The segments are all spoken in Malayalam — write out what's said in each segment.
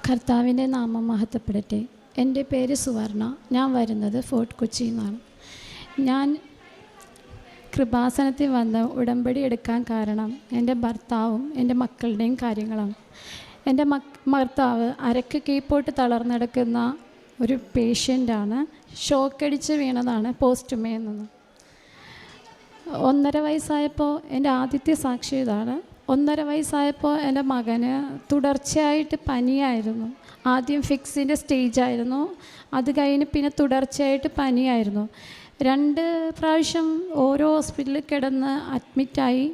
കർത്താവിൻ്റെ നാമം മഹത്വപ്പെടട്ടെ. എൻ്റെ പേര് സുവർണ. ഞാൻ വരുന്നത് ഫോർട്ട് കൊച്ചിയിൽ നിന്നാണ്. ഞാൻ കൃപാസനത്തിൽ വന്ന് ഉടമ്പടി എടുക്കാൻ കാരണം എൻ്റെ ഭർത്താവും എൻ്റെ മക്കളുടെയും കാര്യങ്ങളാണ്. എൻ്റെ ഭർത്താവ് അരക്ക് കീഴ്പോട്ട് തളർന്നെടുക്കുന്ന ഒരു പേഷ്യൻ്റാണ്. ഷോക്കടിച്ച് വീണതാണ് പോസ്റ്റുമേയിൽ നിന്ന്. 1.5 വയസ്സായപ്പോൾ എൻ്റെ ആദ്യത്തെ സാക്ഷി ഇതാണ്. 1.5 വയസ്സായപ്പോൾ എൻ്റെ മകന് തുടർച്ചയായിട്ട് പനിയായിരുന്നു. ആദ്യം ഫിക്സിൻ്റെ സ്റ്റേജായിരുന്നു, അത് കഴിഞ്ഞ് പിന്നെ തുടർച്ചയായിട്ട് പനിയായിരുന്നു. 2 പ്രാവശ്യം ഓരോ ഹോസ്പിറ്റലിൽ കിടന്ന് അഡ്മിറ്റായി.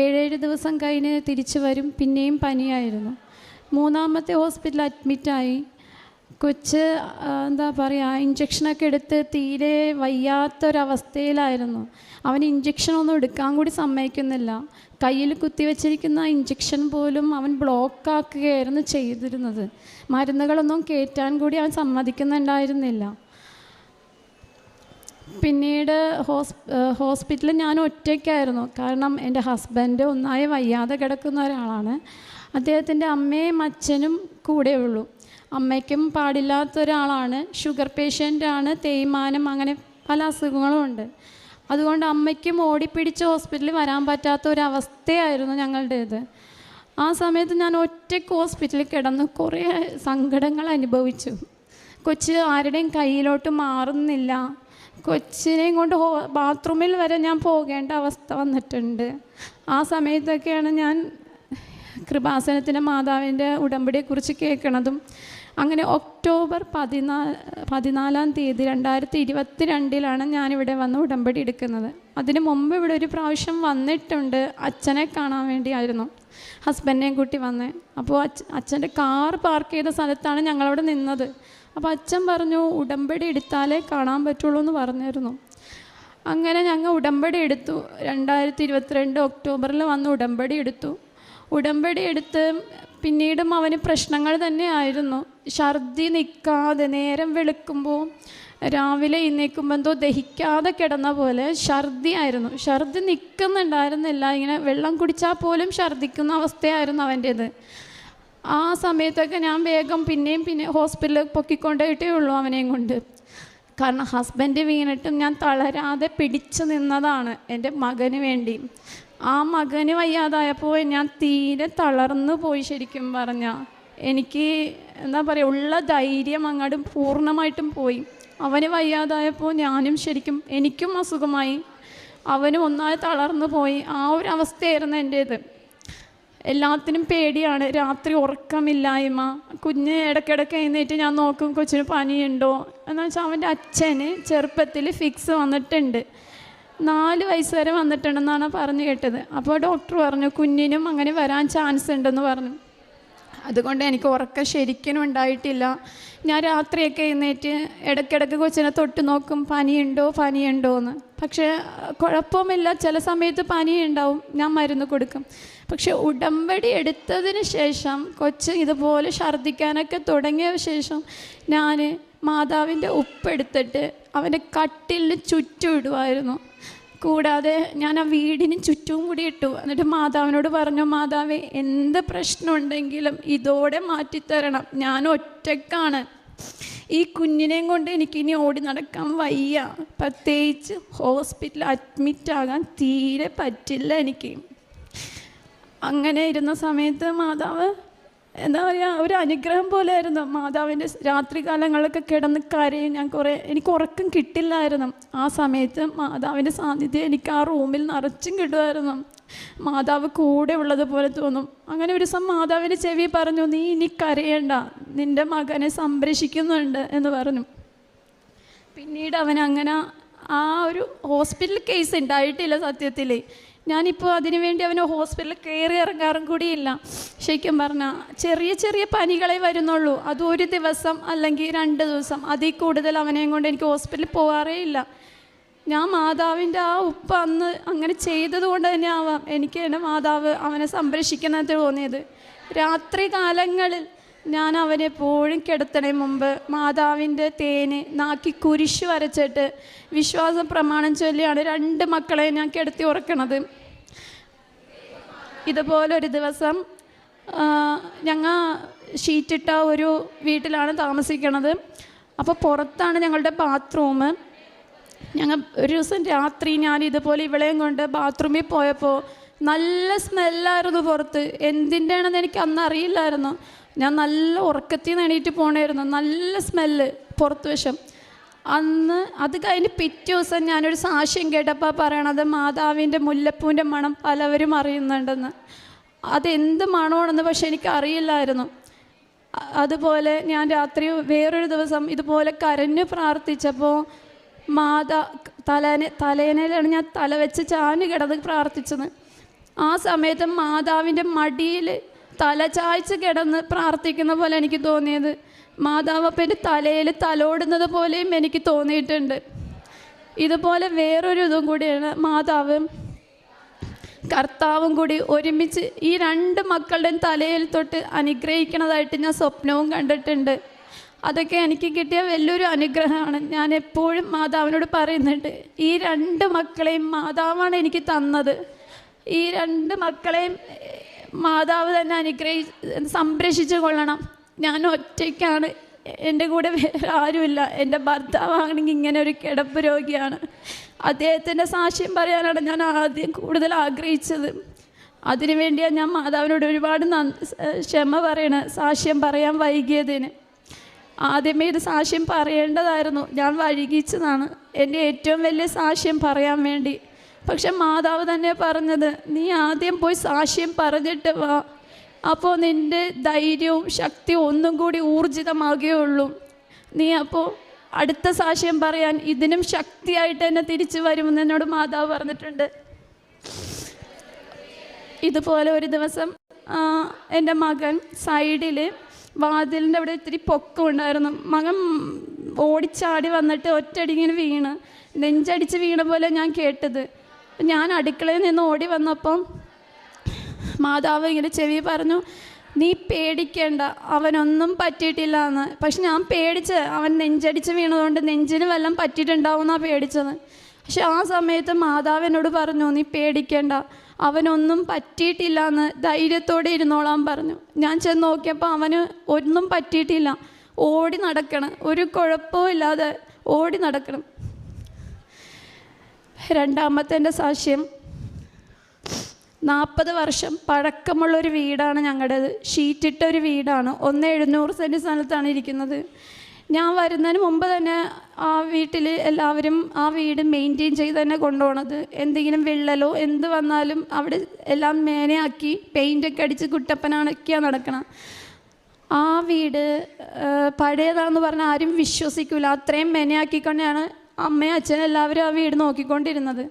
7 ദിവസം കഴിഞ്ഞ് തിരിച്ചു വരും, പിന്നെയും പനിയായിരുന്നു. 3-ാമത്തെ ഹോസ്പിറ്റലിൽ അഡ്മിറ്റായി. കൊച്ച് എന്താ പറയുക, ഇഞ്ചക്ഷനൊക്കെ എടുത്ത് തീരെ വയ്യാത്തൊരവസ്ഥയിലായിരുന്നു. അവന് ഇഞ്ചക്ഷനൊന്നും എടുക്കാൻ കൂടി സമ്മതിക്കുന്നില്ല. കയ്യിൽ കുത്തിവെച്ചിരിക്കുന്ന ഇഞ്ചക്ഷൻ പോലും അവൻ ബ്ലോക്കാക്കുകയായിരുന്നു ചെയ്തിരുന്നത്. മരുന്നുകളൊന്നും കയറ്റാൻ കൂടി അവൻ സമ്മതിക്കുന്നുണ്ടായിരുന്നില്ല. പിന്നീട് ഹോസ്പിറ്റലിൽ ഞാൻ ഒറ്റയ്ക്കായിരുന്നു. കാരണം എൻ്റെ ഹസ്ബൻഡ് ഒന്നായി വയ്യാതെ കിടക്കുന്ന ഒരാളാണ്. അദ്ദേഹത്തിൻ്റെ അമ്മയും അച്ഛനും കൂടെ ഉള്ളൂ. അമ്മയ്ക്കും പാടില്ലാത്ത ഒരാളാണ്, ഷുഗർ പേഷ്യൻ്റാണ്, തേയ്മാനം, അങ്ങനെ പല അസുഖങ്ങളും ഉണ്ട്. അതുകൊണ്ട് അമ്മയ്ക്കും ഓടിപ്പിടിച്ച് ഹോസ്പിറ്റലിൽ വരാൻ പറ്റാത്ത ഒരവസ്ഥയായിരുന്നു ഞങ്ങളുടേത്. ആ സമയത്ത് ഞാൻ ഒറ്റയ്ക്ക് ഹോസ്പിറ്റലിൽ കിടന്ന് കുറേ സങ്കടങ്ങൾ അനുഭവിച്ചു. കൊച്ച് ആരുടെയും കയ്യിലോട്ട് മാറുന്നില്ല. കൊച്ചിനെയും കൊണ്ട് ബാത്റൂമിൽ വരെ ഞാൻ പോകേണ്ട അവസ്ഥ വന്നിട്ടുണ്ട്. ആ സമയത്തൊക്കെയാണ് ഞാൻ കൃപാസനത്തിൻ്റെ മാതാവിൻ്റെ ഉടമ്പടിയെക്കുറിച്ച് കേൾക്കണതും. അങ്ങനെ ഒക്ടോബർ 14-ാം തീയതി 2022 ഞാനിവിടെ വന്ന് ഉടമ്പടി എടുക്കുന്നത്. അതിന് മുമ്പ് ഇവിടെ ഒരു പ്രാവശ്യം വന്നിട്ടുണ്ട്. അച്ഛനെ കാണാൻ വേണ്ടിയായിരുന്നു, ഹസ്ബൻഡിനെയും കൂട്ടി വന്നേ. അപ്പോൾ അച്ഛൻ്റെ കാർ പാർക്ക് ചെയ്ത സ്ഥലത്താണ് ഞങ്ങളവിടെ നിന്നത്. അപ്പോൾ അച്ഛൻ പറഞ്ഞു ഉടമ്പടി എടുത്താലേ കാണാൻ പറ്റുള്ളൂ എന്ന് പറഞ്ഞിരുന്നു. അങ്ങനെ ഞങ്ങൾ ഉടമ്പടി എടുത്തു. 2022 ഒക്ടോബറിൽ വന്ന് ഉടമ്പടി എടുത്തു. ഉടമ്പടി എടുത്ത് പിന്നീടും അവന് പ്രശ്നങ്ങൾ തന്നെയായിരുന്നു. ഛർദി നിൽക്കാതെ, നേരം വെളുക്കുമ്പോൾ രാവിലെ എഴുന്നേൽക്കുമ്പോൾ എന്തോ ദഹിക്കാതെ കിടന്ന പോലെ ഛർദി ആയിരുന്നു. ഛർദി നിൽക്കുന്നുണ്ടായിരുന്നില്ല. ഇങ്ങനെ വെള്ളം കുടിച്ചാൽ പോലും ഛർദിക്കുന്ന അവസ്ഥയായിരുന്നു അവൻ്റേത്. ആ സമയത്തൊക്കെ ഞാൻ വേഗം പിന്നെ ഹോസ്പിറ്റലിൽ പൊക്കിക്കൊണ്ടേയിട്ടേ ഉള്ളൂ അവനെയും കൊണ്ട്. കാരണം ഹസ്ബൻഡ് വീണിട്ടും ഞാൻ തളരാതെ പിടിച്ചു നിന്നതാണ് എൻ്റെ മകന് വേണ്ടി. ആ മകന് വയ്യാതായപ്പോൾ ഞാൻ തീരെ തളർന്നു പോയി. ശരിക്കും പറഞ്ഞാൽ എനിക്ക് എന്താ പറയുക, ഉള്ള ധൈര്യം അങ്ങോട്ടും പൂർണ്ണമായിട്ടും പോയി. അവന് വയ്യാതായപ്പോൾ ഞാനും ശരിക്കും എനിക്കും അസുഖമായി, അവനും ഒന്നായി തളർന്നു പോയി. ആ ഒരു അവസ്ഥയായിരുന്നു എൻ്റേത്. എല്ലാത്തിനും പേടിയാണ്. രാത്രി ഉറക്കമില്ലായ്മ. കുഞ്ഞ് ഇടയ്ക്കിടയ്ക്ക് എഴുന്നേറ്റ് ഞാൻ നോക്കും കൊച്ചിന് പനിയുണ്ടോ എന്ന് വെച്ചാൽ. അവൻ്റെ അച്ഛന് ചെറുപ്പത്തിൽ ഫിക്സ് വന്നിട്ടുണ്ട്, 4 വയസ്സ് വരെ വന്നിട്ടുണ്ടെന്നാണ് പറഞ്ഞു കേട്ടത്. അപ്പോൾ ഡോക്ടർ പറഞ്ഞു കുഞ്ഞിനും അങ്ങനെ വരാൻ ചാൻസ് ഉണ്ടെന്ന് പറഞ്ഞു. അതുകൊണ്ട് എനിക്ക് ഉറക്കം ശരിക്കും ഉണ്ടായിട്ടില്ല. ഞാൻ രാത്രിയൊക്കെ എഴുന്നേറ്റ് ഇടയ്ക്കിടയ്ക്ക് കൊച്ചിനെ തൊട്ട് നോക്കും, പനിയുണ്ടോ എന്ന്. പക്ഷേ കുഴപ്പമില്ല, ചില സമയത്ത് പനിയുണ്ടാവും, ഞാൻ മരുന്ന് കൊടുക്കും. പക്ഷെ ഉടമ്പടി എടുത്തതിന് ശേഷം കൊച്ച് ഇതുപോലെ ഛർദ്ദിക്കാനൊക്കെ തുടങ്ങിയ ശേഷം ഞാൻ മാതാവിൻ്റെ ഉപ്പെടുത്തിട്ട് അവൻ്റെ കട്ടിലിന് ചുറ്റും ഇടുമായിരുന്നു. കൂടാതെ ഞാൻ ആ വീടിന് ചുറ്റും കൂടി ഇട്ടു. എന്നിട്ട് മാതാവിനോട് പറഞ്ഞു, മാതാവേ എന്ത് പ്രശ്നമുണ്ടെങ്കിലും ഇതോടെ മാറ്റിത്തരണം, ഞാൻ ഒറ്റക്കാണ്, ഈ കുഞ്ഞിനെയും കൊണ്ട് എനിക്കിനി ഓടി നടക്കാൻ വയ്യ, പ്രത്യേകിച്ച് ഹോസ്പിറ്റലിൽ അഡ്മിറ്റാകാൻ തീരെ പറ്റില്ല എനിക്ക്. അങ്ങനെ ഇരുന്ന സമയത്ത് മാതാവ് എന്താ പറയുക, ഒരു അനുഗ്രഹം പോലെയായിരുന്നു. മാതാവിൻ്റെ രാത്രി കാലങ്ങളിലൊക്കെ കിടന്ന് കരയും. എനിക്ക് ഉറക്കം കിട്ടില്ലായിരുന്നു. ആ സമയത്ത് മാതാവിൻ്റെ സാന്നിധ്യം എനിക്ക് ആ റൂമിൽ നിറച്ചും കിട്ടുമായിരുന്നു. മാതാവ് കൂടെ ഉള്ളതുപോലെ തോന്നും. അങ്ങനെ ഒരു ദിവസം മാതാവിൻ്റെ ചെവി പറഞ്ഞു, നീ ഇനി കരയേണ്ട, നിൻ്റെ മകനെ സംരക്ഷിക്കുന്നുണ്ട് എന്ന് പറഞ്ഞു. പിന്നീട് അവനങ്ങനെ ആ ഒരു ഹോസ്പിറ്റൽ കേസ് ഉണ്ടായിട്ടില്ല. സത്യത്തിൽ ഞാനിപ്പോൾ അതിനുവേണ്ടി അവന് ഹോസ്പിറ്റലിൽ കയറി ഇറങ്ങാറും കൂടിയില്ല. ശരിക്കും പറഞ്ഞാൽ ചെറിയ പനികളെ വരുന്നുള്ളൂ. അത് 1 ദിവസം അല്ലെങ്കിൽ 2 ദിവസം, അതിൽ കൂടുതൽ അവനെയും കൊണ്ട് എനിക്ക് ഹോസ്പിറ്റലിൽ പോകാറേ ഇല്ല. ഞാൻ മാതാവിൻ്റെ ആ ഉപ്പ അന്ന് അങ്ങനെ ചെയ്തത് കൊണ്ട് തന്നെ ആവാം എനിക്ക് എൻ്റെ മാതാവ് അവനെ സംരക്ഷിക്കുന്നത് തോന്നിയത്. രാത്രി കാലങ്ങളിൽ ഞാൻ അവനെപ്പോഴും കിടത്തണേ മുമ്പ് മാതാവിൻ്റെ തേന് നാക്കി കുരിശ് വരച്ചിട്ട് വിശ്വാസ പ്രമാണം ചൊല്ലിയാണ് 2 മക്കളെ ഞാൻ കിടത്തി ഉറക്കണത്. ഇതുപോലൊരു ദിവസം ഞങ്ങൾ ഷീറ്റിട്ട ഒരു വീട്ടിലാണ് താമസിക്കണത്. അപ്പോൾ പുറത്താണ് ഞങ്ങളുടെ ബാത്റൂം. ഞങ്ങൾ ഒരു ദിവസം രാത്രി ഞാൻ ഇതുപോലെ ഇവളെയും കൊണ്ട് ബാത്റൂമിൽ പോയപ്പോൾ നല്ല സ്മെല്ലായിരുന്നു പുറത്ത്. എന്തിൻ്റെയാണെന്ന് എനിക്ക് അന്ന് അറിയില്ലായിരുന്നു. ഞാൻ നല്ല ഉറക്കത്തിൽ നിന്ന് എണീറ്റ് പോകണമായിരുന്നു. നല്ല സ്മെല്ല് പുറത്ത് വശം. അന്ന് അത് കഴിഞ്ഞ് പിറ്റേ ദിവസം ഞാനൊരു സാക്ഷ്യം കേട്ടപ്പോൾ പറയണത് മാതാവിൻ്റെ മുല്ലപ്പൂവിൻ്റെ മണം പലവരും അറിയുന്നുണ്ടെന്ന്. അതെന്ത് മണമാണെന്ന് പക്ഷെ എനിക്ക് അറിയില്ലായിരുന്നു. അതുപോലെ ഞാൻ രാത്രി വേറൊരു ദിവസം ഇതുപോലെ കരഞ്ഞ് പ്രാർത്ഥിച്ചപ്പോൾ തലേനയിലാണ് ഞാൻ തല വെച്ച് ചാഞ്ഞ് കിടന്ന് പ്രാർത്ഥിച്ചത്. ആ സമയത്ത് മാതാവിൻ്റെ മടിയിൽ തല ചായ്ച്ച് കിടന്ന് പ്രാർത്ഥിക്കുന്ന പോലെ എനിക്ക് തോന്നിയത്. മാതാവ് അപ്പം എൻ്റെ തലയിൽ തലോടുന്നത് പോലെയും എനിക്ക് തോന്നിയിട്ടുണ്ട്. ഇതുപോലെ വേറൊരു ഇതും കൂടിയാണ്, മാതാവും കർത്താവും കൂടി ഒരുമിച്ച് ഈ 2 മക്കളുടെയും തലയിൽ തൊട്ട് അനുഗ്രഹിക്കണതായിട്ട് ഞാൻ സ്വപ്നവും കണ്ടിട്ടുണ്ട്. അതൊക്കെ എനിക്ക് കിട്ടിയ വലിയൊരു അനുഗ്രഹമാണ്. ഞാൻ എപ്പോഴും മാതാവിനോട് പറയുന്നുണ്ട്, ഈ 2 മക്കളെയും മാതാവാണ് എനിക്ക് തന്നത്. ഈ 2 മക്കളെയും മാതാവ് തന്നെ സംരക്ഷിച്ചു കൊള്ളണം. ഞാൻ ഒറ്റയ്ക്കാണ്, എൻ്റെ കൂടെ വേറെ ആരുമില്ല. എൻ്റെ ഭർത്താവാണെങ്കിൽ ഇങ്ങനെ ഒരു കിടപ്പ് രോഗിയാണ്. അദ്ദേഹത്തിൻ്റെ സാക്ഷ്യം പറയാനാണ് ഞാൻ ആദ്യം കൂടുതൽ ആഗ്രഹിച്ചത്. അതിനുവേണ്ടിയാണ് ഞാൻ മാതാവിനോട് ഒരുപാട് ക്ഷമ പറയണത്, സാക്ഷ്യം പറയാൻ വൈകിയതിന്. ആദ്യമേ ഇത് സാക്ഷ്യം പറയേണ്ടതായിരുന്നു, ഞാൻ വൈകിച്ചതാണ് എൻ്റെ ഏറ്റവും വലിയ സാക്ഷ്യം പറയാൻ വേണ്ടി. പക്ഷെ മാതാവ് തന്നെ പറഞ്ഞത്, നീ ആദ്യം പോയി സാക്ഷ്യം പറഞ്ഞിട്ട് വാ, അപ്പോൾ നിൻ്റെ ധൈര്യവും ശക്തിയും ഒന്നും കൂടി ഊർജിതമാകുകയുള്ളൂ. നീ അപ്പോൾ അടുത്ത സാക്ഷ്യം പറയാൻ ഇതിനും ശക്തിയായിട്ട് തന്നെ തിരിച്ചു വരുമെന്ന് എന്നോട് മാതാവ് പറഞ്ഞിട്ടുണ്ട്. ഇതുപോലെ ഒരു ദിവസം എൻ്റെ മകൻ സൈഡിൽ വാതിലിൻ്റെ അവിടെ ഇത്തിരി പൊക്കമുണ്ടായിരുന്നു. മകൻ ഓടിച്ചാടി വന്നിട്ട് ഒറ്റയടിങ്ങനെ വീണ്, നെഞ്ചടിച്ച് വീണ പോലെ ഞാൻ കേട്ടത്. ഞാൻ അടുക്കളയിൽ നിന്ന് ഓടി വന്നപ്പം മാതാവ് ഇങ്ങനെ ചെവി പറഞ്ഞു, നീ പേടിക്കേണ്ട, അവനൊന്നും പറ്റിയിട്ടില്ല എന്ന്. പക്ഷെ ഞാൻ പേടിച്ച്, അവൻ നെഞ്ചടിച്ച് വീണതുകൊണ്ട് നെഞ്ചിന് വല്ലതും പറ്റിയിട്ടുണ്ടാവുമെന്നാണ് പേടിച്ചത്. പക്ഷെ ആ സമയത്ത് മാതാവ് എന്നോട് പറഞ്ഞു, നീ പേടിക്കേണ്ട, അവനൊന്നും പറ്റിയിട്ടില്ല എന്ന്, ധൈര്യത്തോടെ ഇരുന്നോളാൻ പറഞ്ഞു. ഞാൻ ചെന്ന് നോക്കിയപ്പോൾ അവന് ഒന്നും പറ്റിയിട്ടില്ല. ഓടി നടക്കണം, ഒരു കുഴപ്പവും ഇല്ലാതെ ഓടി നടക്കണം. രണ്ടാമത്തെ എൻ്റെ സാക്ഷ്യം, 40 വർഷം പഴക്കമുള്ളൊരു വീടാണ് ഞങ്ങളുടേത്. ഷീറ്റിട്ട ഒരു വീടാണ്. 700 സെൻറ്റ് സ്ഥലത്താണ് ഇരിക്കുന്നത്. ഞാൻ വരുന്നതിന് മുമ്പ് തന്നെ ആ വീട്ടിൽ എല്ലാവരും ആ വീട് മെയിൻറ്റെയിൻ ചെയ്ത് തന്നെ കൊണ്ടുപോകണത്. എന്തെങ്കിലും വിള്ളലോ എന്ത് വന്നാലും അവിടെ എല്ലാം മേനയാക്കി പെയിൻ്റൊക്കെ അടിച്ച് കുട്ടപ്പനാണൊക്കെയാണ് നടക്കണം. ആ വീട് പഴയതാണെന്ന് പറഞ്ഞാൽ ആരും വിശ്വസിക്കില്ല. അത്രയും മേനയാക്കിക്കൊണ്ടാണ് അമ്മയും അച്ഛനും എല്ലാവരും ആ വീട് നോക്കിക്കൊണ്ടിരുന്നത്.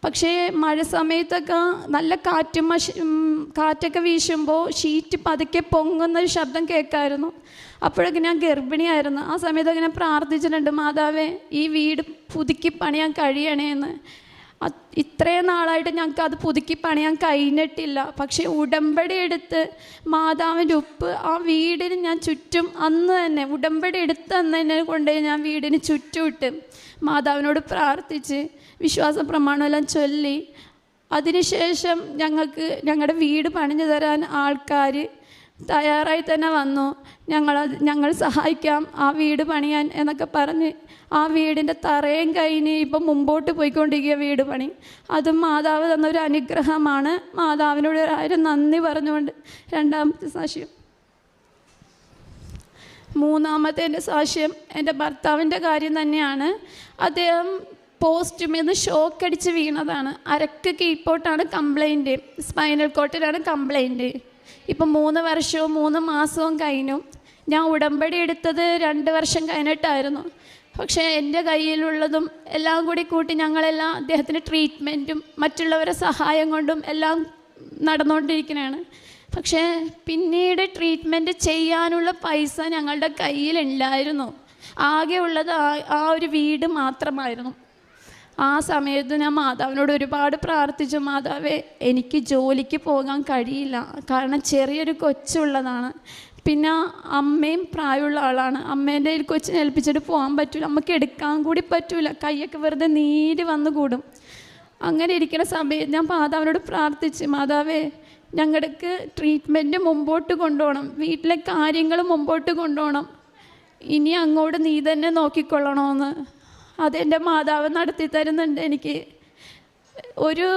പക്ഷേ മഴ സമയത്തൊക്കെ നല്ല കാറ്റൊക്കെ വീശുമ്പോൾ ഷീറ്റ് പതുക്കെ പൊങ്ങുന്നൊരു ശബ്ദം കേൾക്കാമായിരുന്നു. അപ്പോഴൊക്കെ ഞാൻ ഗർഭിണിയായിരുന്നു. ആ സമയത്തൊക്കെ ഞാൻ പ്രാർത്ഥിച്ചിട്ടുണ്ട്, മാതാവേ ഈ വീട് പുതുക്കി പണിയാൻ കഴിയണേന്ന്. ഇത്രയും നാളായിട്ട് ഞങ്ങൾക്ക് അത് പുതുക്കി പണിയാൻ കഴിഞ്ഞിട്ടില്ല. പക്ഷേ ഉടമ്പടി എടുത്ത് മാതാവിൻ്റെ ഉപ്പ് ആ വീടിന് ഞാൻ ചുറ്റും അന്ന് തന്നെ ഉടമ്പടി എടുത്ത് അന്ന് തന്നെ കൊണ്ടുപോയി ഞാൻ വീടിന് ചുറ്റുമിട്ട് മാതാവിനോട് പ്രാർത്ഥിച്ച് വിശ്വാസ പ്രമാണമെല്ലാം ചൊല്ലി. അതിനുശേഷം ഞങ്ങളുടെ വീട് പണിഞ്ഞു തരാൻ ആൾക്കാർ തയ്യാറായി തന്നെ വന്നു. ഞങ്ങൾ സഹായിക്കാം ആ വീട് പണിയാൻ എന്നൊക്കെ പറഞ്ഞ് ആ വീടിൻ്റെ തറയും കഴിഞ്ഞ് ഇപ്പം മുമ്പോട്ട് പോയിക്കൊണ്ടിരിക്കുക വീട് പണി. അതും മാതാവ് തന്നൊരു അനുഗ്രഹമാണ്. മാതാവിനോട് 1000 നന്ദി പറഞ്ഞുകൊണ്ട് രണ്ടാമത്തെ സാക്ഷ്യം. മൂന്നാമത്തെ എൻ്റെ സാക്ഷ്യം എൻ്റെ ഭർത്താവിൻ്റെ കാര്യം തന്നെയാണ്. അദ്ദേഹം പോസ്റ്റുമിൽ നിന്ന് ഷോക്കടിച്ച് വീണതാണ്. അരക്ക് കീഴ്പോട്ടാണ് കംപ്ലൈൻറ്റ്, സ്പൈനൽ കോട്ടിലാണ് കംപ്ലൈൻറ്റ്. ഇപ്പം 3 വർഷവും 3 മാസവും കഴിഞ്ഞു. ഞാൻ ഉടമ്പടി എടുത്തത് 2 വർഷം കഴിഞ്ഞിട്ടായിരുന്നു. പക്ഷേ എൻ്റെ കയ്യിലുള്ളതും എല്ലാം കൂടി കൂട്ടി ഞങ്ങളെല്ലാം അദ്ദേഹത്തിന് ട്രീറ്റ്മെൻറ്റും മറ്റുള്ളവരുടെ സഹായം കൊണ്ടും എല്ലാം നടന്നുകൊണ്ടിരിക്കുന്നതാണ്. പക്ഷേ പിന്നീട് ട്രീറ്റ്മെൻറ്റ് ചെയ്യാനുള്ള പൈസ ഞങ്ങളുടെ കയ്യിലുണ്ടായിരുന്നു. ആകെ ഉള്ളത് ആ ഒരു വീട് മാത്രമായിരുന്നു. ആ സമയത്ത് ഞാൻ മാതാവിനോട് ഒരുപാട് പ്രാർത്ഥിച്ചു, മാതാവേ എനിക്ക് ജോലിക്ക് പോകാൻ കഴിയില്ല, കാരണം ചെറിയൊരു കൊച്ചുള്ളതാണ്. പിന്നെ അമ്മയും പ്രായമുള്ള ആളാണ്. അമ്മേൻ്റെ കയ്യിൽ കൊച്ചിനെ ഏൽപ്പിച്ചിട്ട് പോകാൻ പറ്റില്ല, നമുക്ക് എടുക്കാൻ കൂടി പറ്റില്ല, കൈയൊക്കെ വെറുതെ നീര് വന്നു കൂടും. അങ്ങനെ ഇരിക്കുന്ന സമയത്ത് ഞാൻ മാതാവിനോട് പ്രാർത്ഥിച്ച്, മാതാവേ ഞങ്ങൾക്ക് ട്രീറ്റ്മെൻറ്റ് മുമ്പോട്ട് കൊണ്ടുപോകണം, വീട്ടിലെ കാര്യങ്ങൾ മുമ്പോട്ട് കൊണ്ടുപോകണം, ഇനി അങ്ങോട്ട് നീ തന്നെ നോക്കിക്കൊള്ളണമെന്ന് അതെൻ്റെ മാതാവ് നടത്തി തരുന്നുണ്ട്. എനിക്ക് ഒരു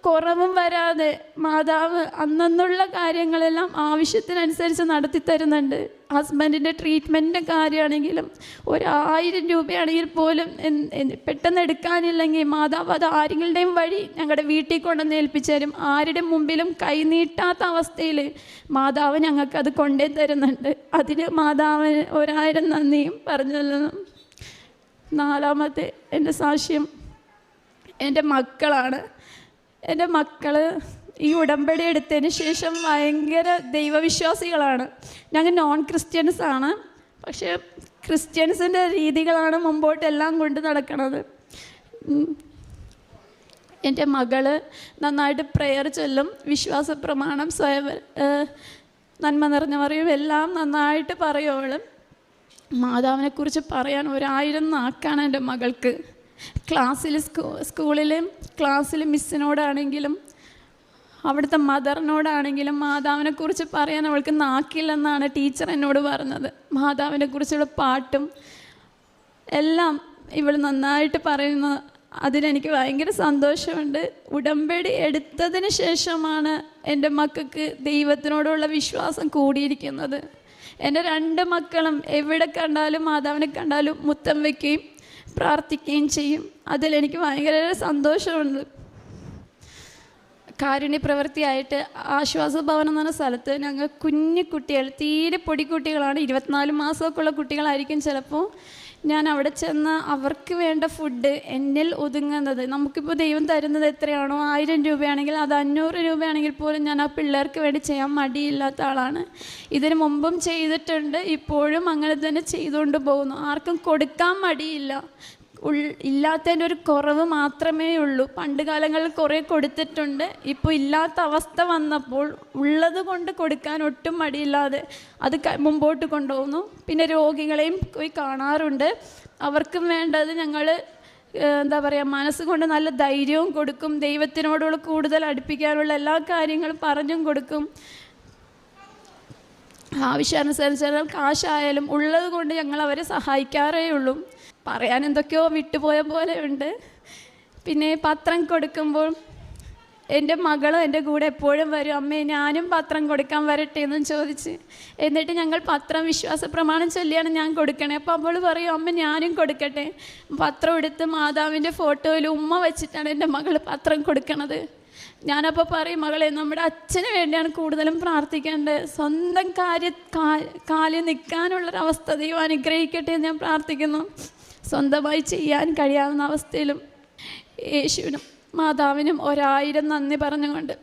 കുറവും വരാതെ മാതാവ് അന്നുള്ള കാര്യങ്ങളെല്ലാം ആവശ്യത്തിനനുസരിച്ച് നടത്തി തരുന്നുണ്ട്. ഹസ്ബൻഡിൻ്റെ ട്രീറ്റ്മെൻറ്റിൻ്റെ കാര്യമാണെങ്കിലും 1000 രൂപയാണെങ്കിൽ പോലും പെട്ടെന്ന് എടുക്കാനില്ലെങ്കിൽ മാതാവ് അത് ആരെങ്കിലുടെയും വഴി ഞങ്ങളുടെ വീട്ടിൽ കൊണ്ടുവന്ന് ഏൽപ്പിച്ചു തരും. ആരുടെ മുമ്പിലും കൈനീട്ടാത്ത അവസ്ഥയിൽ മാതാവ് ഞങ്ങൾക്കത് കൊണ്ടേ തരുന്നുണ്ട്. അതിന് മാതാവിന് 1000 നന്ദിയും പറഞ്ഞല്ലോ. 4ാമത്തെ എൻ്റെ സാക്ഷ്യം എൻ്റെ മക്കളാണ്. എൻ്റെ മക്കൾ ഈ ഉടമ്പടി എടുത്തതിന് ശേഷം ഭയങ്കര ദൈവവിശ്വാസികളാണ്. ഞങ്ങൾ നോൺ ക്രിസ്ത്യൻസാണ്, പക്ഷേ ക്രിസ്ത്യൻസിൻ്റെ രീതികളാണ് മുമ്പോട്ടെല്ലാം കൊണ്ട് നടക്കുന്നത്. എൻ്റെ മകൾ നന്നായിട്ട് പ്രെയർ ചൊല്ലും, വിശ്വാസ പ്രമാണം, സ്വയം നന്മ നിറഞ്ഞ പറയും, എല്ലാം നന്നായിട്ട് പറയുവളും. മാതാവിനെക്കുറിച്ച് പറയാൻ 1000 നാക്കാണ് എൻ്റെ മകൾക്ക്. ക്ലാസ്സിൽ മിസ്സിനോടാണെങ്കിലും അവിടുത്തെ മദറിനോടാണെങ്കിലും മാതാവിനെക്കുറിച്ച് പറയാൻ അവൾക്ക് നാക്കില്ലെന്നാണ് ടീച്ചർ എന്നോട് പറഞ്ഞത്. മാതാവിനെക്കുറിച്ചുള്ള പാട്ടും എല്ലാം ഇവൾ നന്നായിട്ട് പറയുന്നു. അതിലെനിക്ക് ഭയങ്കര സന്തോഷമുണ്ട്. ഉടമ്പടി എടുത്തതിന് ശേഷമാണ് എൻ്റെ മക്കൾക്ക് ദൈവത്തിനോടുള്ള വിശ്വാസം കൂടിയിരിക്കുന്നത്. എൻ്റെ 2 മക്കളും എവിടെ കണ്ടാലും മാതാവിനെ കണ്ടാലും മുത്തം വയ്ക്കുകയും പ്രാർത്ഥിക്കുകയും ചെയ്യും. അതിലെനിക്ക് ഭയങ്കര സന്തോഷമുണ്ട്. കാരുണ്യ പ്രവൃത്തിയായിട്ട് ആശ്വാസഭവനം എന്ന് പറഞ്ഞ സ്ഥലത്ത് ഞങ്ങൾ കുഞ്ഞു കുട്ടികൾ, തീരെ പൊടിക്കുട്ടികളാണ്, 24 മാസമൊക്കെ ഉള്ള കുട്ടികളായിരിക്കും ചിലപ്പോൾ. ഞാൻ അവിടെ ചെന്ന് അവർക്ക് വേണ്ട ഫുഡ് എന്നിൽ ഒതുങ്ങുന്നത്, നമുക്കിപ്പോൾ ദൈവം തരുന്നത് എത്രയാണോ, 1000 രൂപയാണെങ്കിൽ അത് 500 രൂപയാണെങ്കിൽ പോലും ഞാൻ ആ പിള്ളേർക്ക് വേണ്ടി ചെയ്യാൻ മടിയില്ലാത്ത ആളാണ്. ഇതിനു മുമ്പും ചെയ്തിട്ടുണ്ട്, ഇപ്പോഴും അങ്ങനെ തന്നെ ചെയ്തുകൊണ്ട് പോകുന്നു. ആർക്കും കൊടുക്കാൻ മടിയില്ല. ഇല്ലാത്തതിൻ്റെ ഒരു കുറവ് മാത്രമേ ഉള്ളൂ. പണ്ട് കാലങ്ങളിൽ കുറേ കൊടുത്തിട്ടുണ്ട്, ഇപ്പോൾ ഇല്ലാത്ത അവസ്ഥ വന്നപ്പോൾ ഉള്ളത് കൊണ്ട് കൊടുക്കാൻ ഒട്ടും മടിയില്ലാതെ അത് മുമ്പോട്ട് കൊണ്ടുപോകുന്നു. പിന്നെ രോഗികളെയും പോയി കാണാറുണ്ട്. അവർക്കും വേണ്ടത് ഞങ്ങൾ മനസ്സുകൊണ്ട് നല്ല ധൈര്യവും കൊടുക്കും, ദൈവത്തിനോടുള്ള കൂടുതൽ അടുപ്പിക്കാനുള്ള എല്ലാ കാര്യങ്ങളും പറഞ്ഞും കൊടുക്കും. ആവശ്യാനുസരിച്ച് കാശായാലും ഉള്ളത് കൊണ്ട് ഞങ്ങൾ അവരെ സഹായിക്കാറേ ഉള്ളൂ. പറയാൻ എന്തൊക്കെയോ വിട്ടുപോയ പോലെ ഉണ്ട്. പിന്നെ പത്രം കൊടുക്കുമ്പോൾ എൻ്റെ മകളും എൻ്റെ കൂടെ എപ്പോഴും വരും, അമ്മേ ഞാനും പത്രം കൊടുക്കാൻ വരട്ടെ എന്നും ചോദിച്ച്. എന്നിട്ട് ഞങ്ങൾ പത്രം വിശ്വാസ പ്രമാണം ചൊല്ലിയാണ് ഞാൻ കൊടുക്കണേ. അപ്പോൾ അവൾ പറയും, അമ്മ ഞാനും കൊടുക്കട്ടെ. പത്രം എടുത്ത് മാതാവിൻ്റെ ഫോട്ടോയിൽ ഉമ്മ വെച്ചിട്ടാണ് എൻ്റെ മകൾ പത്രം കൊടുക്കണത്. ഞാനപ്പോൾ പറയും, മകളെ നമ്മുടെ അച്ഛന് വേണ്ടിയാണ് കൂടുതലും പ്രാർത്ഥിക്കേണ്ടത്, സ്വന്തം കാലിൽ നിൽക്കാനുള്ളൊരവസ്ഥ ദൈവം അനുഗ്രഹിക്കട്ടെ എന്ന് ഞാൻ പ്രാർത്ഥിക്കുന്നു. സ്വന്തമായി ചെയ്യാൻ കഴിയാവുന്ന അവസ്ഥയിലും യേശുവിനും മാതാവിനും 1000 നന്ദി പറഞ്ഞുകൊണ്ട്